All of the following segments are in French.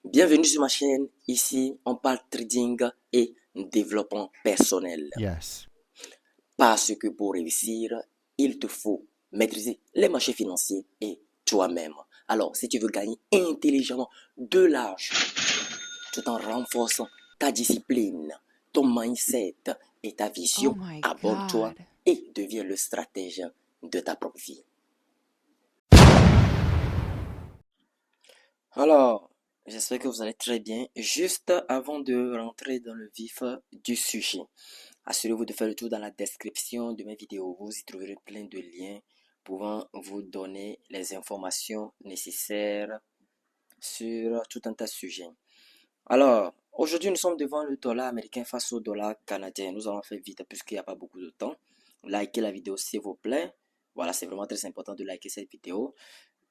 Bienvenue sur ma chaîne. Ici, on parle trading et développement personnel. Yes. Parce que pour réussir, il te faut maîtriser les marchés financiers et toi-même. Alors, si tu veux gagner intelligemment de l'argent, tout en renforçant ta discipline, ton mindset et ta Oh vision, my abonne-toi God. et deviens le stratège de ta propre vie. Alors, j'espère que vous allez très bien. Juste avant de rentrer dans le vif du sujet, assurez-vous de faire le tour dans la description de mes vidéos. Vous y trouverez plein de liens pouvant vous donner les informations nécessaires sur tout un tas de sujets. Alors, aujourd'hui, nous sommes devant le dollar américain face au dollar canadien. Nous allons faire vite puisqu'il n'y a pas beaucoup de temps. Likez la vidéo s'il vous plaît. Voilà, c'est vraiment très important de liker cette vidéo.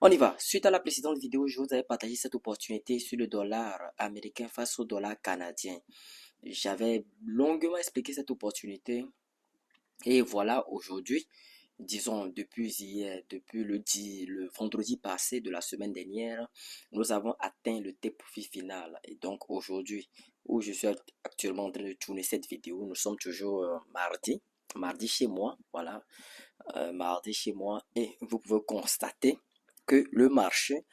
On y va. Suite à la précédente vidéo, je vous avais partagé cette opportunité sur le dollar américain face au dollar canadien. J'avais longuement expliqué cette opportunité. Et voilà, aujourd'hui, disons depuis hier, depuis le vendredi passé de la semaine dernière, nous avons atteint le take profit final. Et donc aujourd'hui, où je suis actuellement en train de tourner cette vidéo, nous sommes toujours mardi chez moi, voilà, mardi chez moi, et vous pouvez constater que le marché,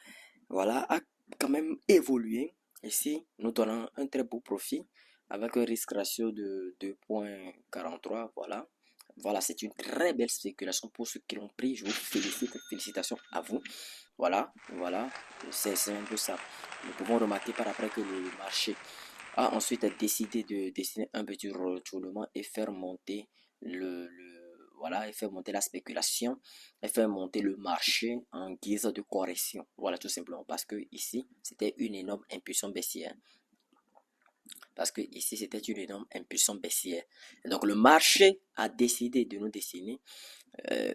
voilà, a quand même évolué. Ici, nous donnons un très beau profit avec un risque ratio de 2,43, voilà. Voilà, c'est une très belle spéculation pour ceux qui l'ont pris. Je vous félicite, félicitations à vous. Voilà, voilà, c'est un peu ça. Nous pouvons remarquer par après que le marché a ensuite décidé de dessiner un petit retournement et faire monter voilà, et faire monter la spéculation et faire monter le marché en guise de correction. Voilà, tout simplement parce que ici, c'était une énorme impulsion baissière. Parce que ici, c'était une énorme impulsion baissière. Et donc, le marché a décidé de nous dessiner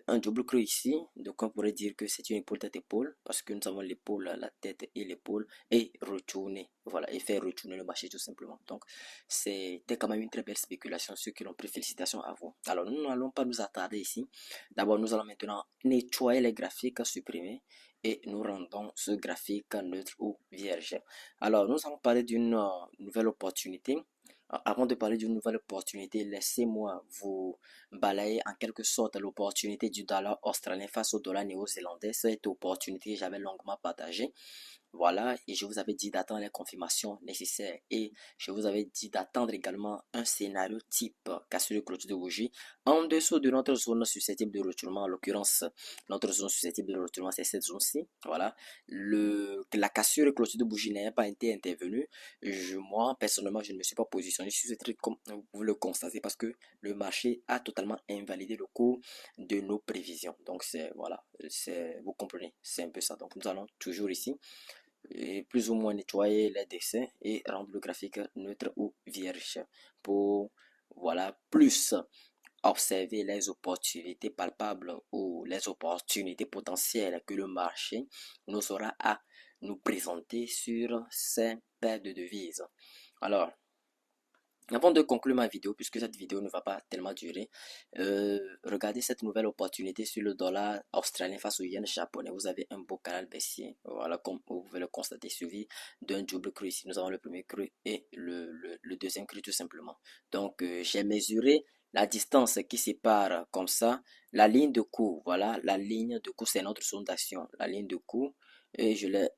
un double creux ici, donc on pourrait dire que c'est une épaule tête-épaule, parce que nous avons l'épaule, la tête et l'épaule, et retourner, voilà, et faire retourner le marché tout simplement. Donc, c'était quand même une très belle spéculation, ceux qui l'ont pris, félicitations à vous. Alors, nous n'allons pas nous attarder ici. D'abord, nous allons maintenant nettoyer les graphiques supprimés, et nous rendons ce graphique neutre ou vierge. Alors, nous allons parler d'une nouvelle opportunité. Avant de parler d'une nouvelle opportunité, laissez-moi vous balayer en quelque sorte l'opportunité du dollar australien face au dollar néo-zélandais. Cette opportunité, j'avais longuement partagé. Voilà, et je vous avais dit d'attendre les confirmations nécessaires et je vous avais dit d'attendre également un scénario type cassure de clôture de bougie en dessous de notre zone susceptible de retournement. En l'occurrence, notre zone susceptible de retournement, c'est cette zone-ci. Voilà, la cassure de clôture de bougie n'a pas été intervenue. Moi, personnellement, je ne me suis pas positionné sur ce truc comme vous pouvez le constater parce que le marché a totalement invalidé le cours de nos prévisions. Donc, voilà, vous comprenez, c'est un peu ça. Donc, nous allons toujours ici et plus ou moins nettoyer les dessins et rendre le graphique neutre ou vierge pour voilà plus observer les opportunités palpables ou les opportunités potentielles que le marché nous aura à nous présenter sur ces paires de devises. Alors, avant de conclure ma vidéo, puisque cette vidéo ne va pas tellement durer, regardez cette nouvelle opportunité sur le dollar australien face au yen japonais. Vous avez un beau canal baissier, voilà, comme vous pouvez le constater, suivi d'un double cru ici. Nous avons le premier cru et le deuxième cru tout simplement. Donc, j'ai mesuré la distance qui sépare comme ça la ligne de cours. Voilà, la ligne de cours, c'est notre zone d'action. La ligne de cours, et je l'ai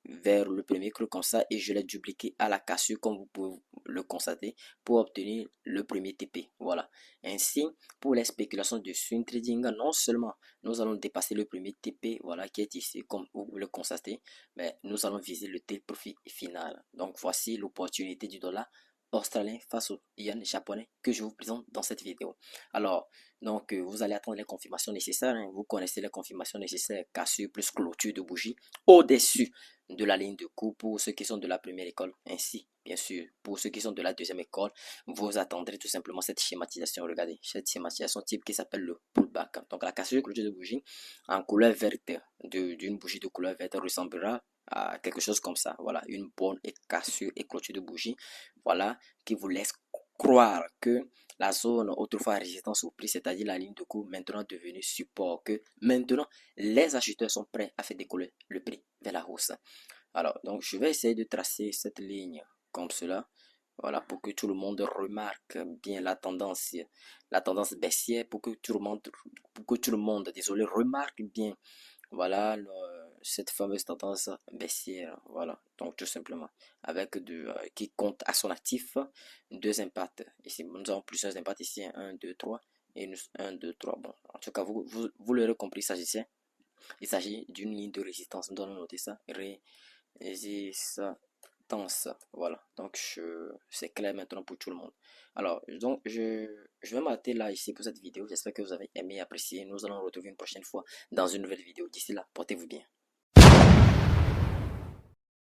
vers le premier cru comme ça et je l'ai dupliqué à la cassure comme vous pouvez le constater pour obtenir le premier TP. Voilà. Ainsi, pour les spéculations de swing trading, non seulement nous allons dépasser le premier TP, voilà, qui est ici, comme vous le constatez, mais nous allons viser le take profit final. Donc, voici l'opportunité du dollar australien face au yen japonais que je vous présente dans cette vidéo. Alors, donc, vous allez attendre les confirmations nécessaires. Hein. Vous connaissez les confirmations nécessaires, cassure plus clôture de bougie au-dessus de la ligne de coup pour ceux qui sont de la première école. Ainsi, bien sûr, pour ceux qui sont de la deuxième école, vous attendrez tout simplement cette schématisation. Regardez, cette schématisation type qui s'appelle le pullback. Donc, la cassure de clôture de bougie en couleur verte, d'une bougie de couleur verte ressemblera à quelque chose comme ça. Voilà, une bonne cassure et clôture de bougie. Voilà, qui vous laisse croire que la zone autrefois résistance au prix, c'est-à-dire la ligne de cours, maintenant devenue support, que maintenant les acheteurs sont prêts à faire décoller le prix vers la hausse. Alors, donc je vais essayer de tracer cette ligne comme cela. Voilà, pour que tout le monde remarque bien la tendance baissière, pour que tout le monde, désolé, remarque bien, voilà, cette fameuse tendance baissière. Voilà, donc tout simplement, avec qui compte à son actif deux impacts. Ici, nous avons plusieurs impacts ici, un 2 3 et un 2 3. Bon, en tout cas, vous l'aurez compris, il s'agit d'une ligne de résistance. Nous allons noter ça, résistance. Voilà, donc c'est clair maintenant pour tout le monde. Alors, donc je vais m'arrêter là ici pour cette vidéo. J'espère que vous avez aimé et apprécié. Nous allons nous retrouver une prochaine fois dans une nouvelle vidéo. D'ici là, portez-vous bien.